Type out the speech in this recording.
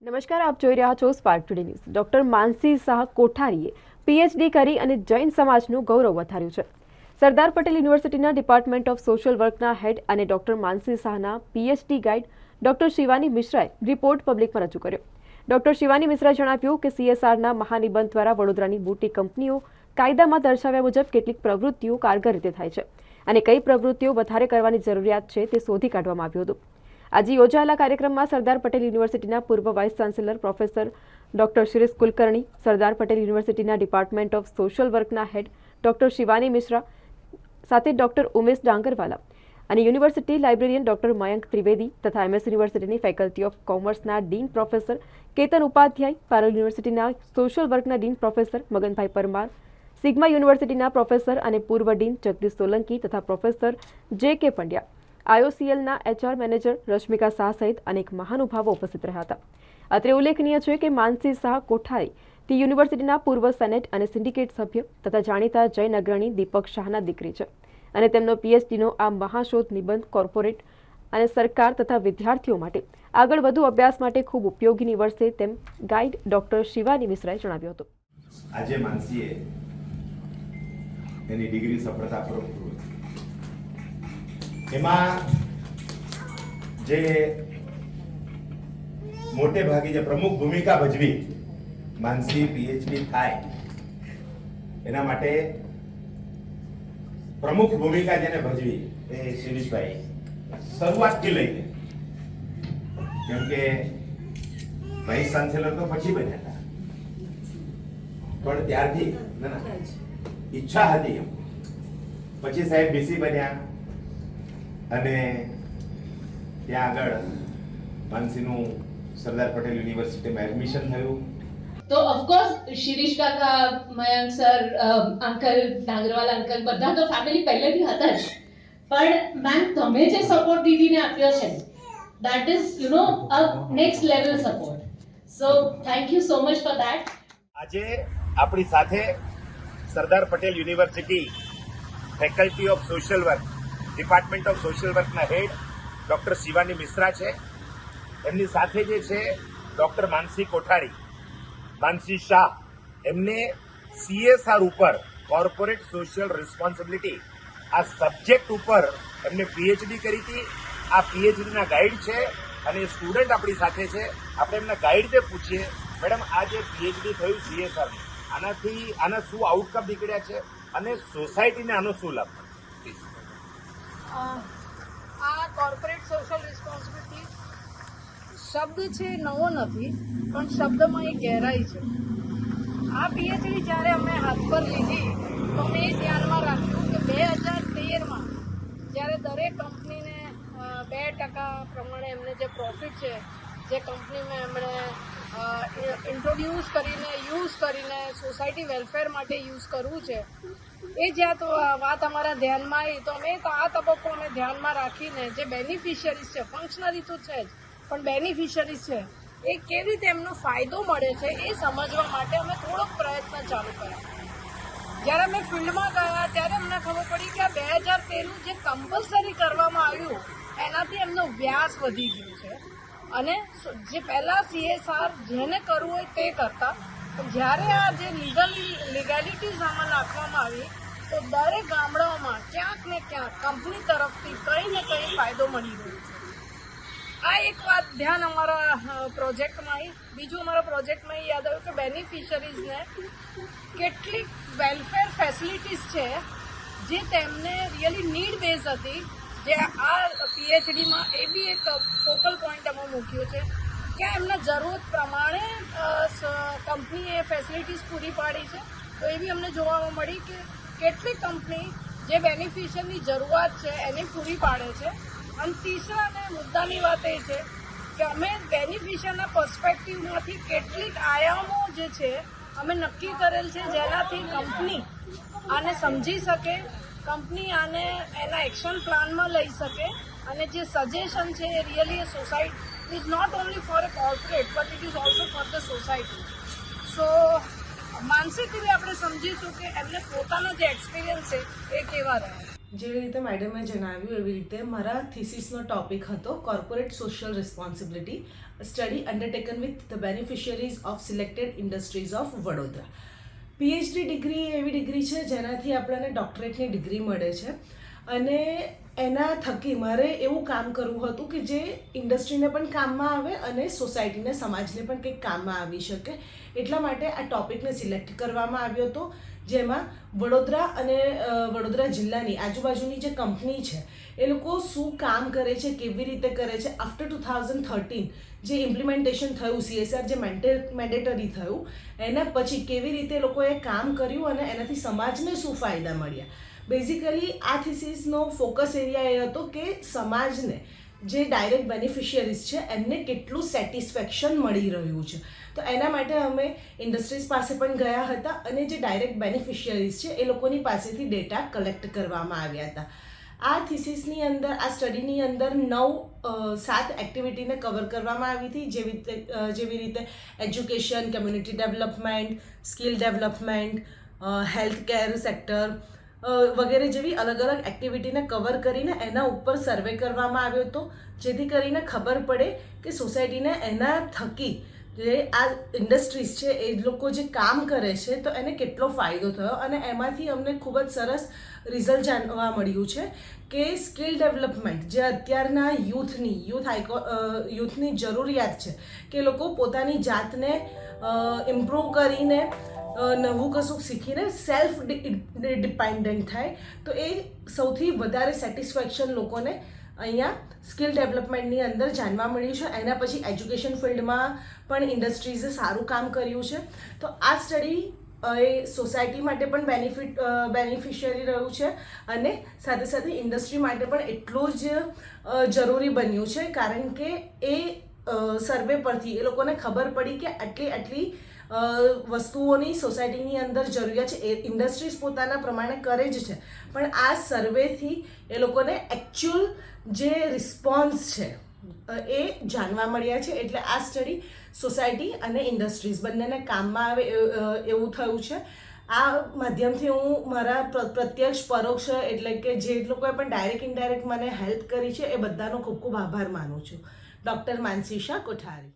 નમસ્કાર, આપ જોઈ રહ્યા છો સ્પાર્ક ટુડે ન્યૂઝ। ડોક્ટર માનસી શાહ કોઠારીએ પીએચડી કરી અને જૈન સમાજનું ગૌરવ વધાર્યું છે। સરદાર પટેલ યુનિવર્સિટીના ડિપાર્ટમેન્ટ ઓફ સોશિયલ વર્કના હેડ અને ડોક્ટર માનસી શાહના પીએચડી ગાઈડ ડોક્ટર શિવાની મિશ્રાએ રિપોર્ટ પબ્લિકમાં રજૂ કર્યો। ડોક્ટર શિવાની મિશ્રાએ જણાવ્યું કે સીએસઆરના મહાનિબંધ દ્વારા વડોદરાની મોટી કંપનીઓ કાયદામાં દર્શાવ્યા મુજબ કેટલીક પ્રવૃત્તિઓ કારગર રીતે થાય છે અને કઈ પ્રવૃત્તિઓ વધારે કરવાની જરૂરિયાત છે તે શોધી કાઢવામાં આવ્યું હતું। આજે યોજાયેલા કાર્યક્રમમાં સરદાર પટેલ યુનિવર્સિટીના પૂર્વ vice chancellor professor doctor Shirish Kulkarni, Sardar Patel યુનિવર્સિટીના ડિપાર્ટમેન્ટ ઓફ સોશિયલ વર્કના હેડ ડોક્ટર શિવાની મિશ્રા સાથે ડોક્ટર ઉમેશ ડાંગરવાલા અને university librarian doctor Mayank Trivedi તથા એમએસ યુનિવર્સિટીની ફેકલ્ટી ઓફ કોમર્સના ડીન પ્રોફેસર કેતન ઉપાધ્યાય, પારોલ યુનિવર્સિટીના સોશિયલ વર્કના ડીન પ્રોફેસર મગનભાઈ પરમાર, સિગ્મા યુનિવર્સિટીના પ્રોફેસર અને પૂર્વ ડીન જગદીશ સોલંકી તથા પ્રોફેસર જે.કે. પંડ્યા, આઈઓસીએલના એચઆર મેનેજર રશ્મિકા શાહ સહિત અનેક મહાનુભાવો ઉપસ્થિત રહ્યા હતા। અત્રે ઉલ્લેખનીય છે કે માનસી શાહ કોઠારી તે યુનિવર્સિટીના પૂર્વ સેનેટ અને સિન્ડિકેટ સભ્ય તથા જાણીતા જૈન અગ્રણી દીપક શાહના દીકરી છે અને તેમનો પીએચડીનો આ મહાશોધ નિબંધ કોર્પોરેટ અને સરકાર તથા વિદ્યાર્થીઓ માટે આગળ વધુ અભ્યાસ માટે ખૂબ ઉપયોગી નીવડશે તેમ ગાઈડ ડોક્ટર શિવાની મિશ્રાએ જણાવ્યું હતું। આજે માનસીએ તેની ડિગ્રી સફળતાપૂર્વક પૂરી એમાં જે મોટે ભાગે જે પ્રમુખ ભૂમિકા ભજવી માનસી પીએચડી થાય એના માટે પ્રમુખ ભૂમિકા જેને ભજવી એ શિરીષભાઈ શરૂઆતથી લઈને, કેમ કે વાઇસ ચાન્સેલર તો પછી બન્યા હતા પણ ત્યારથી ઈચ્છા હતી એમ પછી સાહેબ બીસી બન્યા અને ત્યાં આગળ માનસીનું સરદાર પટેલ યુનિવર્સિટીમાં એડમિશન થયું। તો ઓફકોર્સ શિરીષ કાકા, મયંક સર, અંકલ ડાંગરવાલા અંકલ બધા તો ફેમિલી પહેલેથી હતા જ, પણ મેમ તમે જે સપોર્ટ દીદીને આપ્યો છે that is a next level support, so thank you so much for that। આજે આપણી સાથે Sardar Patel university faculty of social work department of social વર્કના હેડ ડોક્ટર શિવાની મિશ્રા છે। એમની સાથે જે છે ડોક્ટર માનસી કોઠારી, માનસી શાહ, એમને સીએસઆર ઉપર કોર્પોરેટ સોશિયલ રિસ્પોન્સિબિલિટી આ સબ્જેક્ટ ઉપર એમને પીએચડી કરી હતી। આ પીએચડીના ગાઈડ છે અને સ્ટુડન્ટ આપણી સાથે છે। આપણે એમના ગાઈડને પૂછીએ, મેડમ આ જે પીએચડી થયું સીએસઆર આના શું આઉટકમ નીકળ્યા છે અને સોસાયટીને આનો શું લાભ મળશે? આ કોર્પોરેટ સોશિયલ રિસ્પોન્સિબિલિટી શબ્દ છે નવો નથી, પણ શબ્દમાં એક ગહેરાઈ છે। આ પીએચડી જ્યારે અમે હાથ પર લીધી તો મેં એ ધ્યાનમાં રાખ્યું કે 2013માં જ્યારે દરેક કંપનીને 2% પ્રમાણે એમને જે પ્રોફિટ છે, જે કંપનીમાં એમણે ઇન્ટ્રોડ્યુસ કરીને યુઝ કરીને સોસાયટી વેલફેર માટે યુઝ કરવું છે, એ જ્યાં તો વાત અમારા ધ્યાનમાં આવી તો અમે તો આ તબક્કો અમે ધ્યાનમાં રાખીને જે બેનિફિશિયરીઝ છે, ફંક્શનરી તો છે જ પણ બેનિફિશિયરીઝ છે એ કેવી રીતે એમનો ફાયદો મળે છે એ સમજવા માટે અમે થોડોક પ્રયત્ન ચાલુ કર્યા। જ્યારે અમે ફિલ્ડમાં ગયા ત્યારે અમને ખબર પડી કે આ 2013નું જે કમ્પલસરી કરવામાં આવ્યું એનાથી એમનો વ્યાસ વધી ગયો છે અને જે પહેલાં સીએસઆર જેને કરવું હોય તે કરતા, જ્યારે આ જે લીગાલિટીઝ આમાં નાખવામાં આવી તો દરેક ગામડાઓમાં ક્યાંક ને ક્યાંક કંપની તરફથી કંઈ ને કંઈ ફાયદો મળી રહ્યો છે। આ એક વાત ધ્યાન અમારા પ્રોજેક્ટમાં આવી। બીજું અમારા પ્રોજેક્ટમાં એ યાદ આવ્યું કે બેનિફિશરીઝને કેટલીક વેલફેર ફેસિલિટીઝ છે જે તેમને રિયલી નીડ બેઝ હતી, જે આ પીએચડીમાં એ બી એક ફોકલ પોઈન્ટ અમે મૂક્યો છે કે એમને જરૂરત પ્રમાણે કંપનીએ ફેસિલિટીઝ પૂરી પાડી છે। તો એ બી અમને જોવા મળી કે કેટલી કંપની જે બેનિફિશિયરની જરૂરિયાત છે એની પૂરી પાડે છે। અને ત્રીસરા અને મુદ્દાની વાત એ છે કે અમે બેનિફિશિયરના પર્સપેક્ટિવમાંથી કેટલીક આયામો જે છે અમે નક્કી કરેલ છે જેનાથી કંપની આને સમજી શકે, કંપની આને એના એક્શન પ્લાનમાં લઈ શકે અને જે સજેશન છે એ really a society is not only for a corporate but it is also for the society. So માનસિકથી આપણે સમજીશું કે એમને પોતાનો જે એક્સપિરિયન્સ છે એ કેવા રહ્યા। જેવી રીતે મેડમે જણાવ્યું એવી રીતે મારા થીસીસનો ટોપિક હતો corporate social responsibility study undertaken with the beneficiaries of selected industries of Vadodara. PhD degree એવી ડિગ્રી છે જેનાથી આપણને ડોક્ટરેટની ડિગ્રી મળે છે અને એના થકી મારે એવું કામ કરવું હતું કે જે ઇન્ડસ્ટ્રીને પણ કામમાં આવે અને સોસાયટીને સમાજને પણ કંઈક કામમાં આવી શકે. એટલા માટે આ ટોપિકને સિલેક્ટ કરવામાં આવ્યો હતો, જેમાં વડોદરા અને વડોદરા જિલ્લાની આજુબાજુની જે કંપની છે એ લોકો શું કામ કરે છે, કેવી રીતે કરે છે. આફ્ટર 2013 જે ઇમ્પ્લિમેન્ટેશન થયું CSR જે મેન્ડેટરી થયું એના પછી કેવી રીતે લોકોએ કામ કર્યું અને એનાથી સમાજને શું ફાયદા મળ્યા. બેઝિકલી આ થીસીસનો ફોકસ એરિયા એ હતો કે સમાજને જે ડાયરેક્ટ બેનિફિશિયરીઝ છે એમને કેટલું સેટિસ્ફેક્શન મળી રહ્યું છે. તો એના માટે અમે ઇન્ડસ્ટ્રીઝ પાસે પણ ગયા હતા અને જે ડાયરેક્ટ બેનિફિશિયરીઝ છે એ લોકોની પાસેથી ડેટા કલેક્ટ કરવામાં આવ્યા હતા. આ થીસીસની અંદર આ સ્ટડીની અંદર 7 એક્ટિવિટીને કવર કરવામાં આવી હતી, જેવી રીતે education, community development, skill development, health care sector વગેરે જેવી અલગ અલગ એક્ટિવિટીને કવર કરીને એના ઉપર સર્વે કરવામાં આવ્યો હતો, જેથી કરીને ખબર પડે કે સોસાયટીને એના થકી જે આ ઇન્ડસ્ટ્રીઝ છે એ લોકો જે કામ કરે છે તો એને કેટલો ફાયદો થયો. અને એમાંથી અમને ખૂબ જ સરસ રિઝલ્ટ જાણવા મળ્યું છે કે સ્કિલ ડેવલપમેન્ટ જે અત્યારના યુથની જરૂરિયાત છે કે લોકો પોતાની જાતને ઇમ્પ્રૂવ કરીને નવું કશુંક શીખીને સેલ્ફ ડિપેન્ડન્ટ થાય, તો એ સૌથી વધારે સેટિસ્ફેક્શન લોકોને અહીંયા સ્કિલ ડેવલપમેન્ટની અંદર જાણવા મળ્યું છે. એના પછી એજ્યુકેશન ફિલ્ડમાં પણ ઇન્ડસ્ટ્રીઝે સારું કામ કર્યું છે. તો આ સ્ટડી એ સોસાયટી માટે પણ બેનિફિશિયરી રહ્યું છે અને સાથે સાથે ઇન્ડસ્ટ્રી માટે પણ એટલું જ જરૂરી બન્યું છે, કારણ કે એ સર્વે પરથી એ લોકોને ખબર પડી કે આટલી વસ્તુઓની સોસાયટીની અંદર જરૂરિયાત છે. એ ઇન્ડસ્ટ્રીઝ પોતાના પ્રમાણે કરે જ છે, પણ આ સર્વેથી એ લોકોને એકચ્યુઅલ જે રિસ્પોન્સ છે એ જાણવા મળ્યા છે. એટલે આ સ્ટડી સોસાયટી અને ઇન્ડસ્ટ્રીઝ બંનેને કામમાં આવે એવું થયું છે. આ માધ્યમથી હું મારા પ્રત્યક્ષ પરોક્ષ એટલે કે જે લોકોએ પણ ડાયરેક્ટ ઇનડાયરેક્ટ મને હેલ્પ કરી છે એ બધાનો ખૂબ ખૂબ આભાર માનું છું. ડૉક્ટર માનસી શાહ કોઠારી.